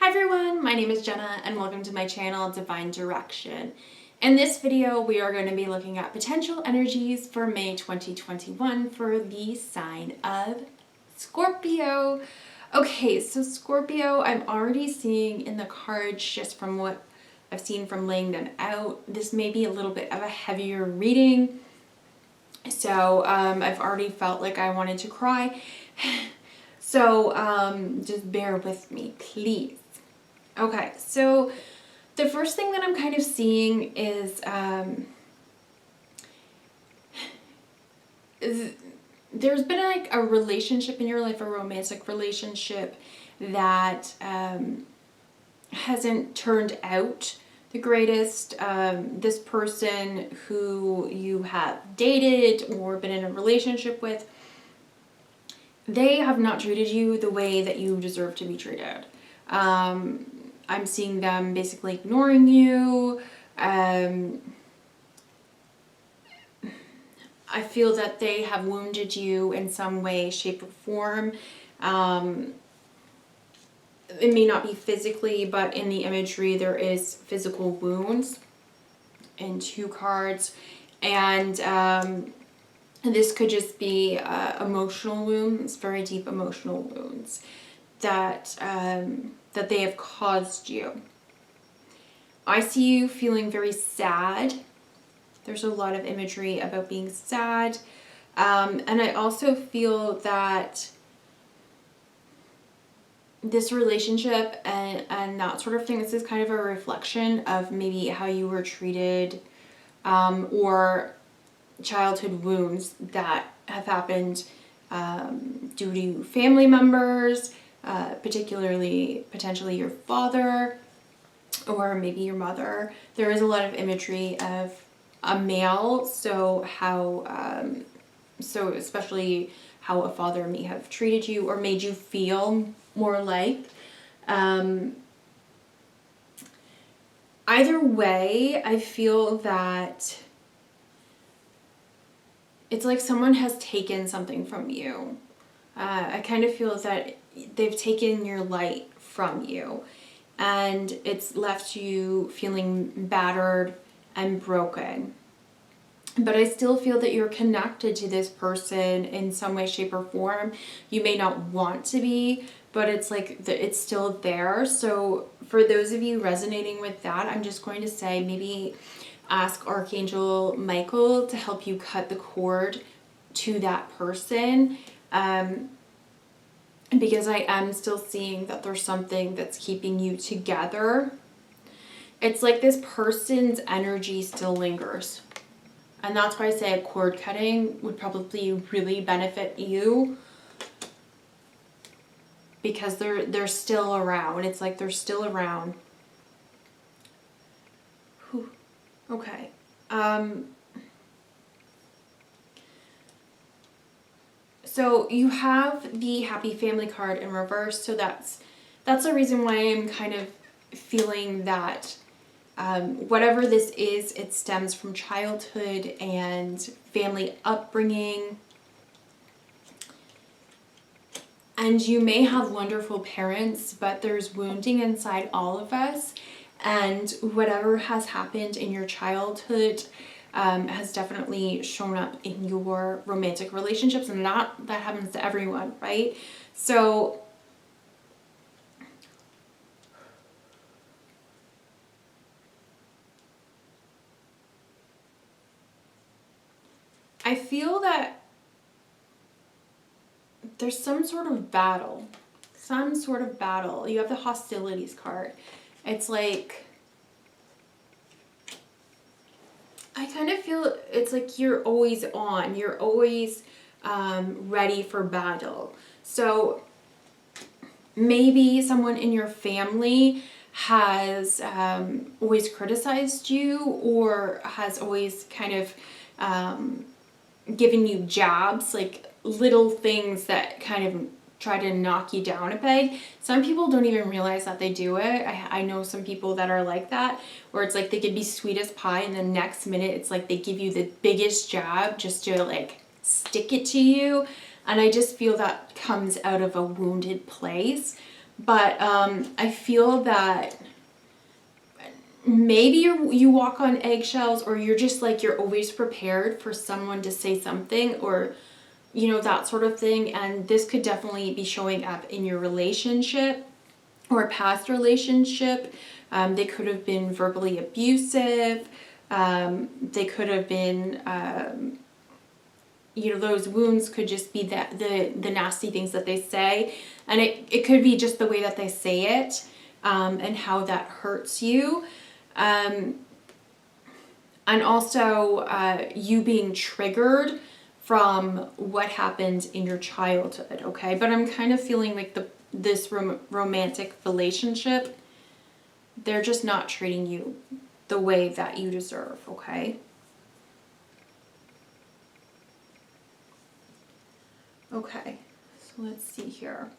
Hi everyone, my name is Jenna and welcome to my channel Divine Direction. In this video we are going to be looking at potential energies for May 2021 for the sign of Scorpio. Okay, so Scorpio, I'm already seeing in the cards, just from what I've seen from laying them out, this may be a little bit of a heavier reading. So I've already felt like I wanted to cry. So just bear with me, please. Okay, so the first thing that I'm kind of seeing is there's been like a relationship in your life, a romantic relationship that hasn't turned out the greatest. This person who you have dated or been in a relationship with, they have not treated you the way that you deserve to be treated. I'm seeing them basically ignoring you. I feel that they have wounded you in some way, shape, or form. It may not be physically, but in the imagery there is physical wounds in two cards. And this could just be emotional wounds, very deep emotional wounds that that they have caused you. I see you feeling very sad. There's a lot of imagery about being sad. And I also feel that this relationship and that sort of thing, this is kind of a reflection of maybe how you were treated, or childhood wounds that have happened due to family members, potentially your father or maybe your mother. There is a lot of imagery of a male, so especially how a father may have treated you or made you feel more like. Either way, I feel that it's like someone has taken something from you. I kind of feel that they've taken your light from you and it's left you feeling battered and broken. But I still feel that you're connected to this person in some way, shape, or form. You may not want to be, but it's like it's still there. So for those of you resonating with that, I'm just going to say maybe ask Archangel Michael to help you cut the cord to that person. Because I am still seeing that there's something that's keeping you together. It's like this person's energy still lingers. And that's why I say a cord cutting would probably really benefit you, because they're still around. It's like they're still around. Whew. Okay. So you have the happy family card in reverse. So that's the reason why I'm kind of feeling that whatever this is, it stems from childhood and family upbringing. And you may have wonderful parents, but there's wounding inside all of us. And whatever has happened in your childhood has definitely shown up in your romantic relationships. And that happens to everyone, right? So I feel that there's some sort of battle. You have the hostilities card. It's like, I kind of feel it's like you're always on. You're always ready for battle. So maybe someone in your family has always criticized you, or has always kind of given you jabs, like little things that kind of try to knock you down a peg. Some people don't even realize that they do it. I know some people that are like that, where it's like they could be sweet as pie and the next minute it's like they give you the biggest jab just to like stick it to you. And I just feel that comes out of a wounded place. But I feel that maybe you walk on eggshells, or you're just like, you're always prepared for someone to say something, or you know, that sort of thing. And this could definitely be showing up in your relationship or a past relationship. They could have been verbally abusive. They could have been, you know, those wounds could just be that the nasty things that they say. And it could be just the way that they say it, and how that hurts you. And also you being triggered from what happened in your childhood, okay? But I'm kind of feeling like this romantic relationship, they're just not treating you the way that you deserve, okay? Okay, so let's see here.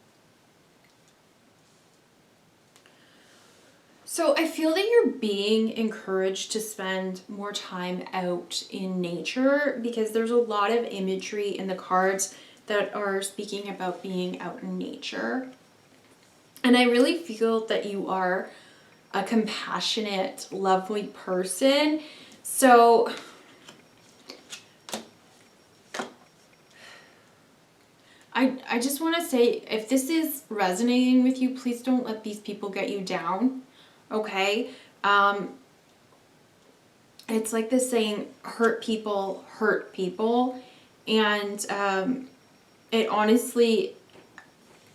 So I feel that you're being encouraged to spend more time out in nature, because there's a lot of imagery in the cards that are speaking about being out in nature. And I really feel that you are a compassionate, lovely person. So I just want to say, if this is resonating with you, please don't let these people get you down, okay? It's like this saying, hurt people hurt people. And it honestly,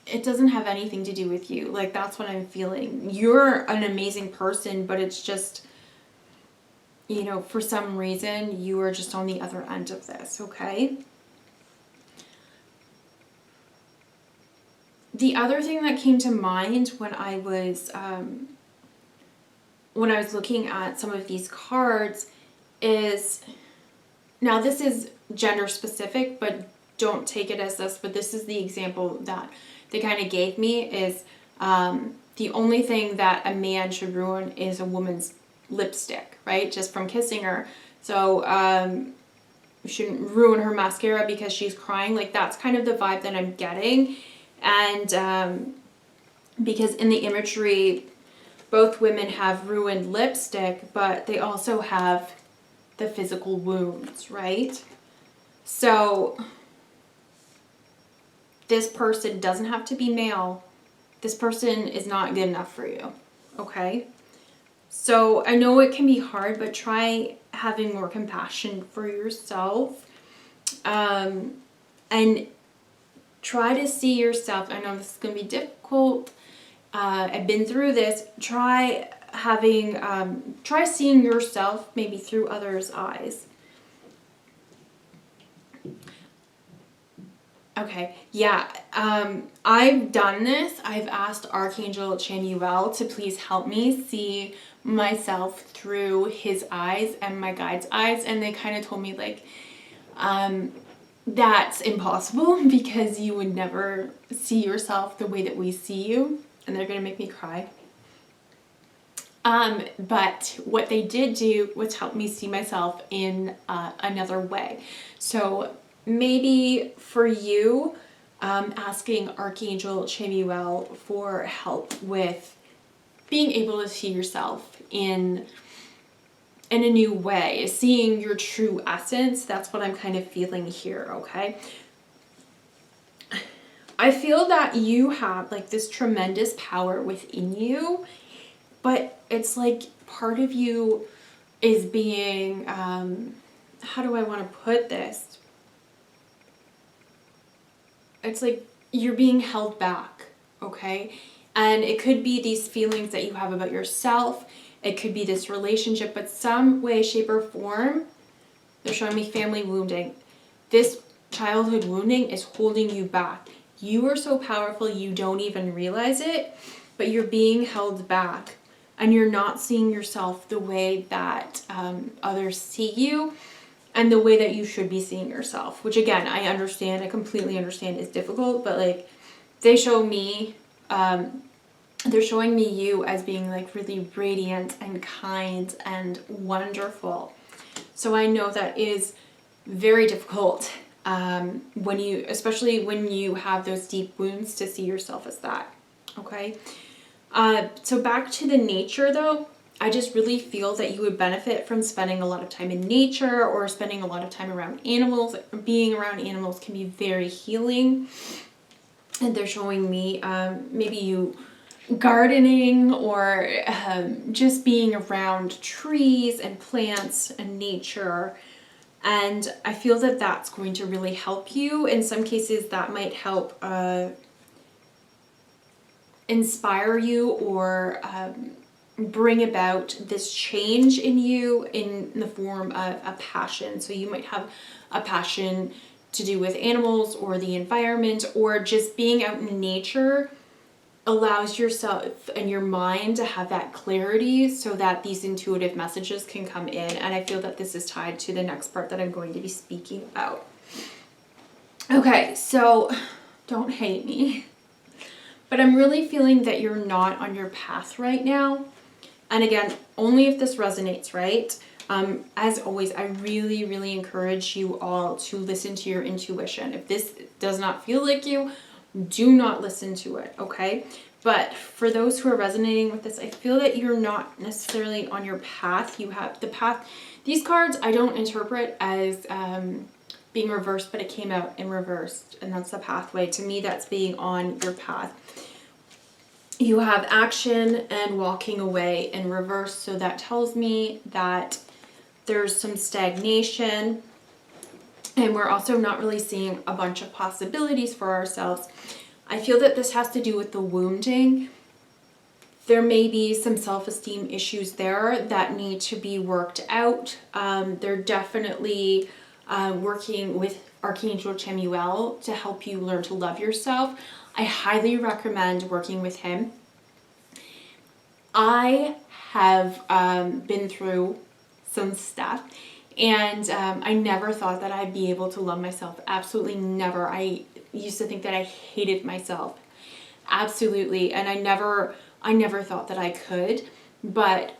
it doesn't have anything to do with you. Like, that's what I'm feeling. You're an amazing person, but it's just, you know, for some reason, you are just on the other end of this, okay? The other thing that came to mind when I was looking at some of these cards is, now this is gender specific, but don't take it as this, but this is the example that they kind of gave me, is the only thing that a man should ruin is a woman's lipstick, right? Just from kissing her. So you shouldn't ruin her mascara because she's crying. Like, that's kind of the vibe that I'm getting. And because in the imagery, both women have ruined lipstick, but they also have the physical wounds, right? So this person doesn't have to be male. This person is not good enough for you, okay? So I know it can be hard, but try having more compassion for yourself. And try to see yourself. I know this is going to be difficult. I've been through this. Try seeing yourself maybe through others' eyes. Okay, yeah, I've done this. I've asked Archangel Chamuel to please help me see myself through his eyes and my guide's eyes, and they kind of told me, like, that's impossible because you would never see yourself the way that we see you, and they're gonna make me cry. But what they did do was help me see myself in another way. So maybe for you, asking Archangel Chamuel for help with being able to see yourself in a new way, seeing your true essence. That's what I'm kind of feeling here, okay? I feel that you have like this tremendous power within you, but it's like part of you is being, how do I want to put this? It's like you're being held back, okay? And it could be these feelings that you have about yourself. It could be this relationship, but some way, shape, or form, they're showing me family wounding. This childhood wounding is holding you back. You are so powerful, you don't even realize it, but you're being held back, and you're not seeing yourself the way that others see you, and the way that you should be seeing yourself, which again, I understand, I completely understand is difficult, but like they show me, they're showing me you as being like really radiant and kind and wonderful. So I know that is very difficult especially when you have those deep wounds, to see yourself as that. Okay. So back to the nature though, I just really feel that you would benefit from spending a lot of time in nature or spending a lot of time around animals. Being around animals can be very healing. And they're showing me maybe you gardening or just being around trees and plants and nature. And I feel that that's going to really help you. In some cases, that might help inspire you or bring about this change in you in the form of a passion. So you might have a passion to do with animals or the environment, or just being out in nature allows yourself and your mind to have that clarity so that these intuitive messages can come in. And I feel that this is tied to the next part that I'm going to be speaking about. Okay, so don't hate me, but I'm really feeling that you're not on your path right now. And again, only if this resonates, right? As always, I really, really encourage you all to listen to your intuition. If this does not feel like you, do not listen to it, okay? But for those who are resonating with this, I feel that you're not necessarily on your path. You have the path. These cards I don't interpret as being reversed, but it came out in reversed, and that's the pathway. To me, that's being on your path. You have action and walking away in reverse, so that tells me that there's some stagnation, and we're also not really seeing a bunch of possibilities for ourselves. I feel that this has to do with the wounding. There may be some self-esteem issues there that need to be worked out. They're definitely working with Archangel Chamuel to help you learn to love yourself. I highly recommend working with him. I have been through some stuff, and I never thought that I'd be able to love myself. Absolutely never. I used to think that I hated myself. Absolutely. And I never thought that I could. But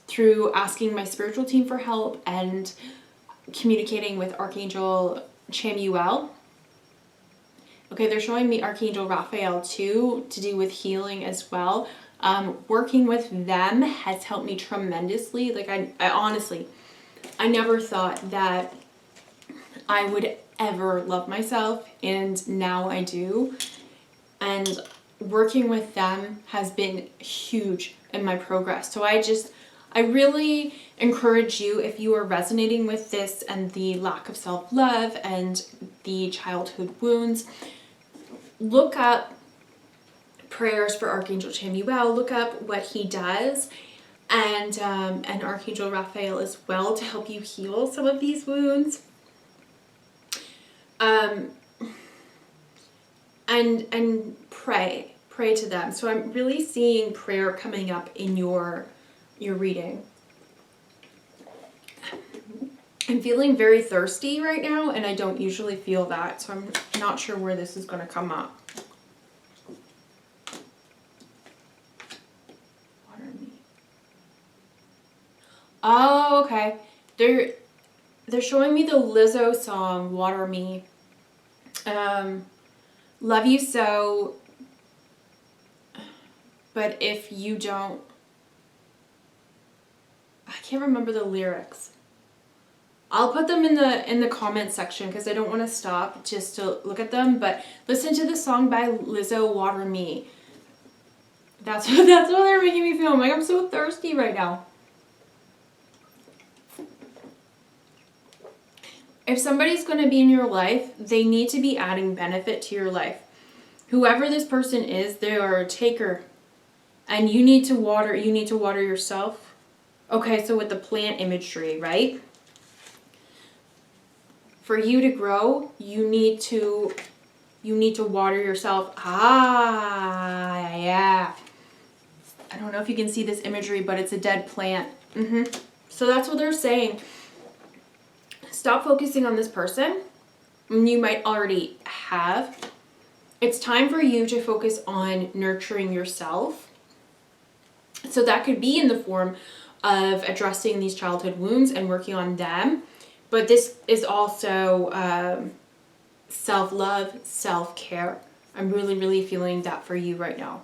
through asking my spiritual team for help and communicating with Archangel Chamuel, okay, they're showing me Archangel Raphael too, to do with healing as well. Working with them has helped me tremendously. Like I honestly, I never thought that I would ever love myself, and now I do. And working with them has been huge in my progress. So I really encourage you, if you are resonating with this and the lack of self-love and the childhood wounds, look up prayers for Archangel Chamuel, look up what he does, and Archangel Raphael as well, to help you heal some of these wounds. And pray to them. So I'm really seeing prayer coming up in your reading. I'm feeling very thirsty right now, and I don't usually feel that, so I'm not sure where this is going to come up. Water me. Oh, okay. They're showing me the Lizzo song, Water Me. Love you so, but if you don't, I can't remember the lyrics. I'll put them in the comment section because I don't want to stop just to look at them, but listen to the song by Lizzo, Water Me. That's what they're making me feel. I'm like, I'm so thirsty right now. If somebody's going to be in your life, they need to be adding benefit to your life. Whoever this person is, they are a taker. And you need to water yourself. Okay, so with the plant imagery, right? For you to grow, you need to water yourself. Ah, yeah. I don't know if you can see this imagery, but it's a dead plant. So that's what they're saying. Stop focusing on this person. You might already have. It's time for you to focus on nurturing yourself. So that could be in the form of addressing these childhood wounds and working on them. But this is also self-love, self-care. I'm really, really feeling that for you right now.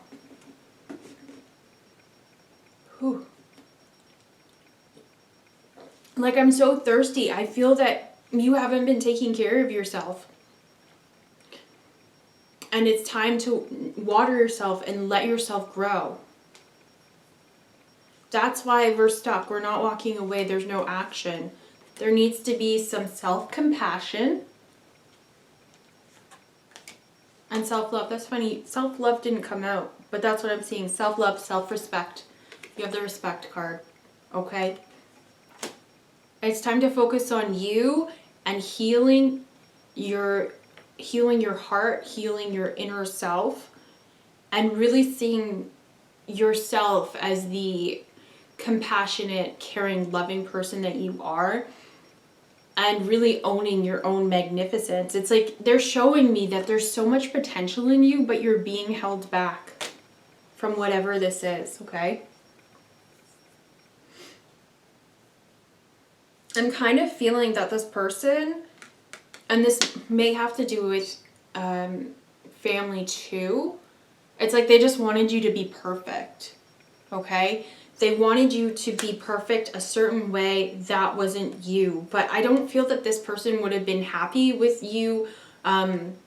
Like, I'm so thirsty. I feel that you haven't been taking care of yourself. And it's time to water yourself and let yourself grow. That's why we're stuck. We're not walking away. There's no action. There needs to be some self-compassion and self-love. That's funny. Self-love didn't come out, but that's what I'm seeing. Self-love, self-respect. You have the respect card. Okay? It's time to focus on you and healing your heart, healing your inner self, and really seeing yourself as the compassionate, caring, loving person that you are, and really owning your own magnificence. It's like they're showing me that there's so much potential in you, but you're being held back from whatever this is, okay? I'm kind of feeling that this person, and this may have to do with family too, it's like they just wanted you to be perfect, okay? They wanted you to be perfect a certain way that wasn't you. But I don't feel that this person would have been happy with you, even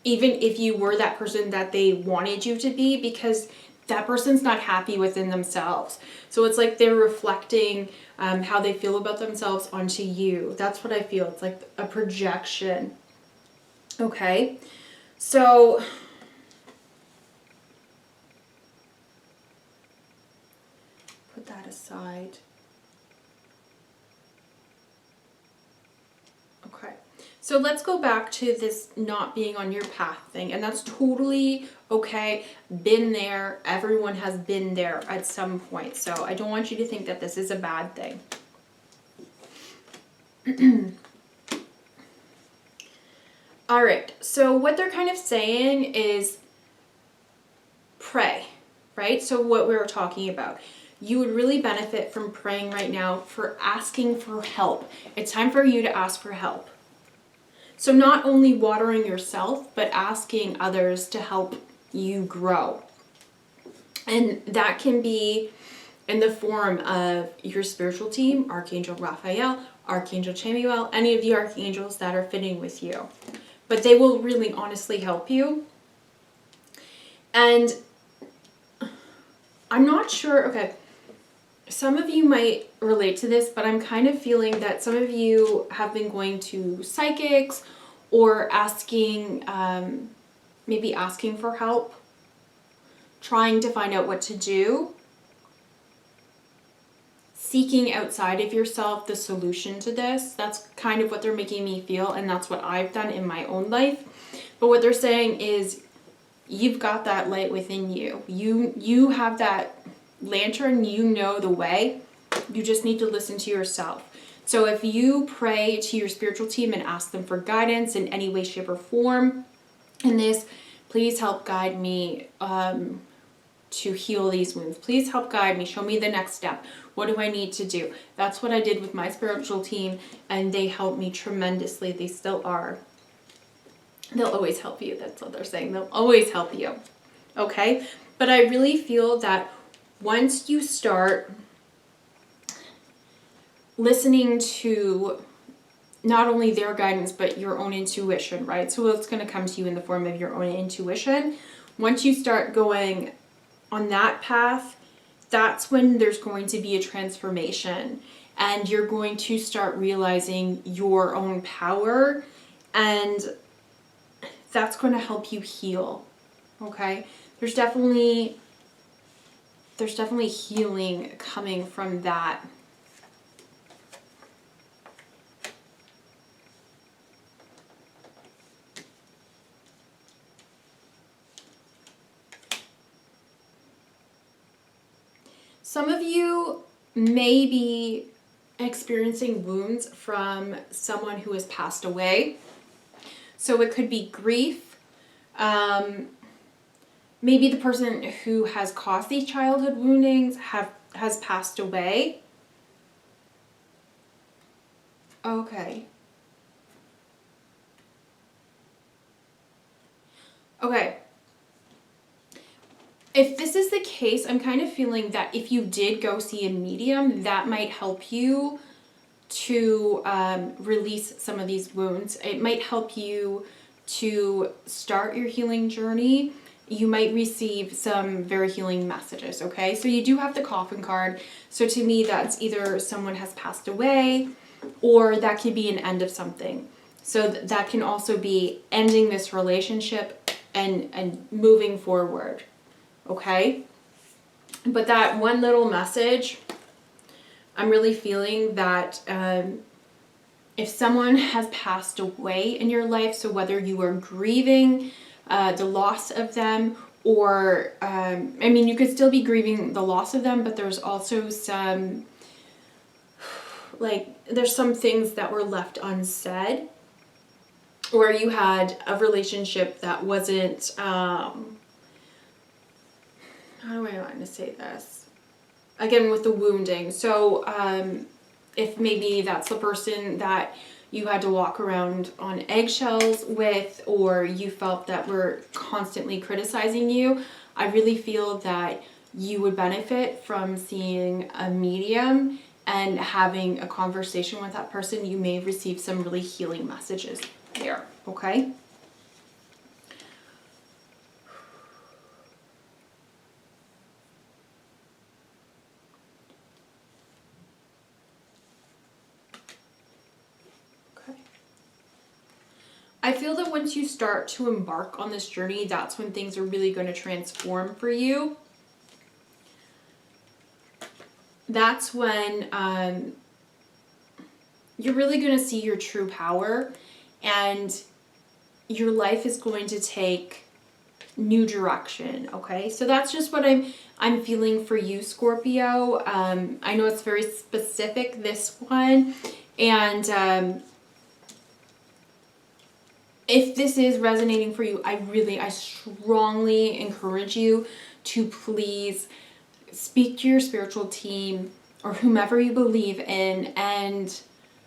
if you were that person that they wanted you to be, because that person's not happy within themselves. So it's like they're reflecting how they feel about themselves onto you. That's what I feel. It's like a projection. Okay? So put that aside. Okay. So let's go back to this not being on your path thing. And that's totally okay. Been there. Everyone has been there at some point. So I don't want you to think that this is a bad thing. All right. So what they're kind of saying is pray, right? So what we were talking about. You would really benefit from praying right now for asking for help. It's time for you to ask for help. So not only watering yourself, but asking others to help you grow. And that can be in the form of your spiritual team, Archangel Raphael, Archangel Chamuel, any of the archangels that are fitting with you. But they will really honestly help you. And I'm not sure, okay, some of you might relate to this, but I'm kind of feeling that some of you have been going to psychics or asking, maybe asking for help, trying to find out what to do, seeking outside of yourself the solution to this. That's kind of what they're making me feel, and that's what I've done in my own life. But what they're saying is you've got that light within you. You have that lantern, you know the way. You just need to listen to yourself. So if you pray to your spiritual team and ask them for guidance in any way, shape, or form in this, please help guide me to heal these wounds. Please help guide me. Show me the next step. What do I need to do? That's what I did with my spiritual team, and they helped me tremendously. They still are. They'll always help you. That's what they're saying. They'll always help you. Okay? But I really feel that once you start listening to not only their guidance, but your own intuition, right? So it's going to come to you in the form of your own intuition. Once you start going on that path, that's when there's going to be a transformation, and you're going to start realizing your own power, and that's going to help you heal. Okay? There's definitely healing coming from that. Some of you may be experiencing wounds from someone who has passed away. So it could be grief. Maybe the person who has caused these childhood woundings has passed away. Okay. Okay. If this is the case, I'm kind of feeling that if you did go see a medium, that might help you to release some of these wounds. It might help you to start your healing journey. You might receive some very healing messages, okay? So you do have the Coffin card. So to me, that's either someone has passed away, or that could be an end of something. So that can also be ending this relationship and moving forward, okay? But that one little message, I'm really feeling that if someone has passed away in your life, so whether you are grieving the loss of them, or, I mean, you could still be grieving the loss of them, but there's also some, like, there's some things that were left unsaid, or you had a relationship that wasn't, how do I want to say this? Again, with the wounding. So, if maybe that's the person that you had to walk around on eggshells with, or you felt that were constantly criticizing you, I really feel that you would benefit from seeing a medium and having a conversation with that person. You may receive some really healing messages there, okay? I feel that once you start to embark on this journey, that's when things are really going to transform for you. That's when you're really going to see your true power, and your life is going to take new direction, okay? So that's just what I'm feeling for you, Scorpio. I know it's very specific, this one, and if this is resonating for you, I strongly encourage you to please speak to your spiritual team or whomever you believe in, and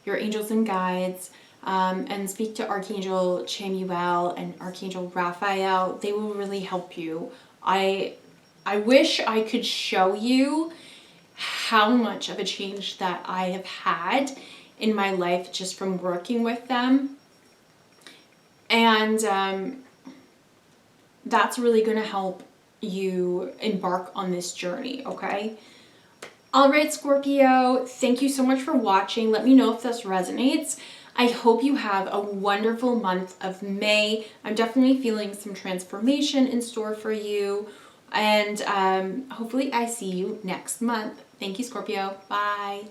your angels and guides, and speak to Archangel Chamuel and Archangel Raphael. They will really help you. I wish I could show you how much of a change that I have had in my life just from working with them. And that's really going to help you embark on this journey, okay? All right, Scorpio, thank you so much for watching. Let me know if this resonates. I hope you have a wonderful month of May. I'm definitely feeling some transformation in store for you. And hopefully I see you next month. Thank you, Scorpio. Bye.